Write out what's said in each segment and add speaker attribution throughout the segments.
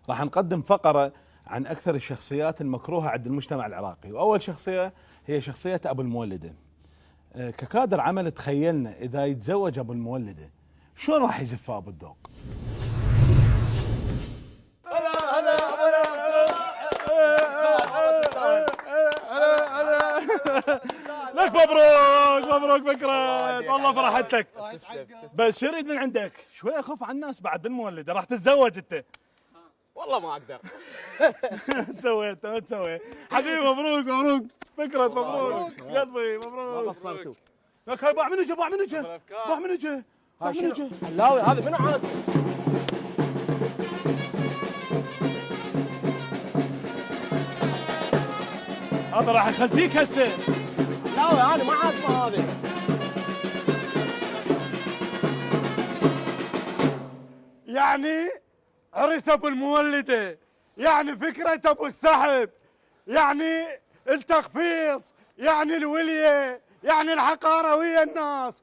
Speaker 1: راح نقدم فقرة عن أكثر الشخصيات المكروهة عند المجتمع العراقي، وأول شخصية هي شخصية أبو المولدة. ككادر عمل تخيلنا إذا يتزوج أبو المولدة شلون راح يزفها أبو الذوق. لك مبروك فكرة، والله فرحت لك. بس شو اريد من عندك؟ شوي اخف على الناس بعد بالمولده، راح تتزوج انت.
Speaker 2: والله ما اقدر.
Speaker 1: سويت ما تسوي حبيبي. مبروك فكرة، مبروك قلبي، مبروك.
Speaker 2: ما قصرتوا.
Speaker 1: لك هاي باع منو جا باع منو جا.
Speaker 2: حلاوي هذا منو عازم؟
Speaker 1: هذا راح يخزيك هسه.
Speaker 2: حلاوي انا ما عازمه هذا.
Speaker 3: يعني عرس ابو المولده، يعني فكره ابو السحب، يعني التخفيص، يعني الوليه، يعني الحقاره ويا الناس.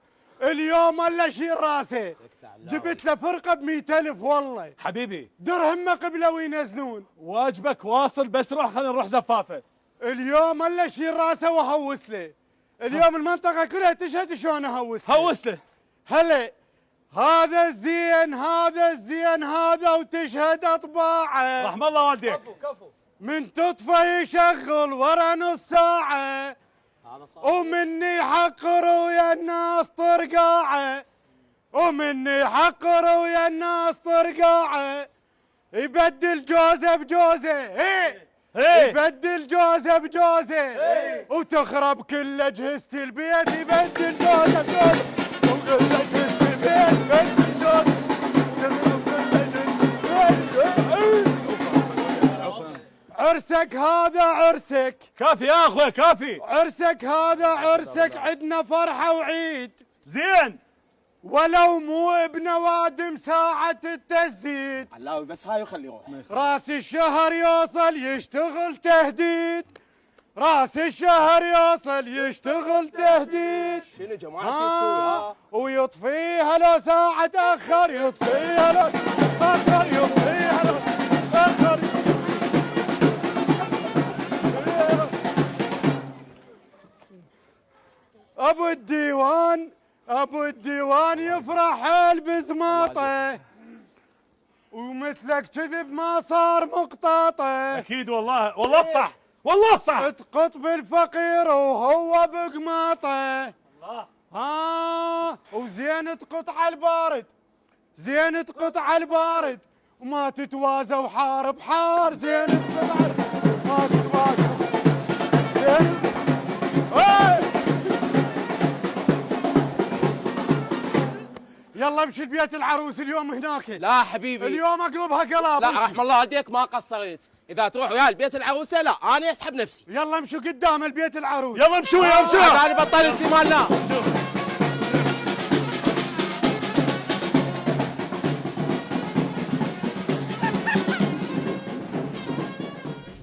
Speaker 3: اليوم ولا شيل راسه، جبت له فرقه ب100,000 والله
Speaker 1: حبيبي
Speaker 3: درهم ما قبله وينزلون.
Speaker 1: واجبك واصل، بس روح خلينا نروح زفافه.
Speaker 3: اليوم ولا شيل راسه وهوس له. اليوم المنطقه كلها تشهد شلون اهوس له.
Speaker 1: هوس له.
Speaker 3: هلا هذا الزين هذا وتشهد اطباعه.
Speaker 1: رحم الله والديك.
Speaker 2: كفو.
Speaker 3: من تطفى يشغل ورا نص ساعة،
Speaker 2: هذا صح.
Speaker 3: ومني يحقر ويا الناس طرقاعه، يبدل جوزه بجوزه، يبدل جوزه بجوزه، وتخرب كل اجهزة البيت. يبدل جوزه بجوزه وكل اجهزة البيت، يبدل جوزه تخرب كل اجهزة البيت. عرسك هذا عرسك،
Speaker 1: كافي يا اخوي كافي.
Speaker 3: عرسك هذا عرسك، عدنا فرحة وعيد
Speaker 1: زين
Speaker 3: ولو مو بنوادم ساعة التسديد.
Speaker 2: حلاوي بس هاي وخلي يروح.
Speaker 3: راس الشهر يوصل يشتغل تهديد، راس الشهر يوصل يشتغل تهديد.
Speaker 2: شنو جماعتي تسوي؟
Speaker 3: ويطفيها لو ساعة تأخر، يطفيها لو تأخر، يطفيها لو تأخر. ابو الديوان يفرح حيل بزماطه، ومثلك كذب ما صار مقطاطه.
Speaker 1: اكيد والله صح، والله صح.
Speaker 3: تقط بالفقير وهو بقماطه. وزين تقط على البارد، زين تقط على البارد، وما تتوازى وحارب حار. زين تقط على البارد ما تتوازى. زين يلا امشي البيت العروس اليوم هناك.
Speaker 2: لا حبيبي
Speaker 3: اليوم اقلبها قلاب.
Speaker 2: لا رحم الله والديك ما قصرت. اذا تروح ويا البيت العروسه لا انا اسحب نفسي.
Speaker 3: يلا امشوا قدام البيت العروس.
Speaker 1: يلا امشوا
Speaker 2: انا بطلت مال لا.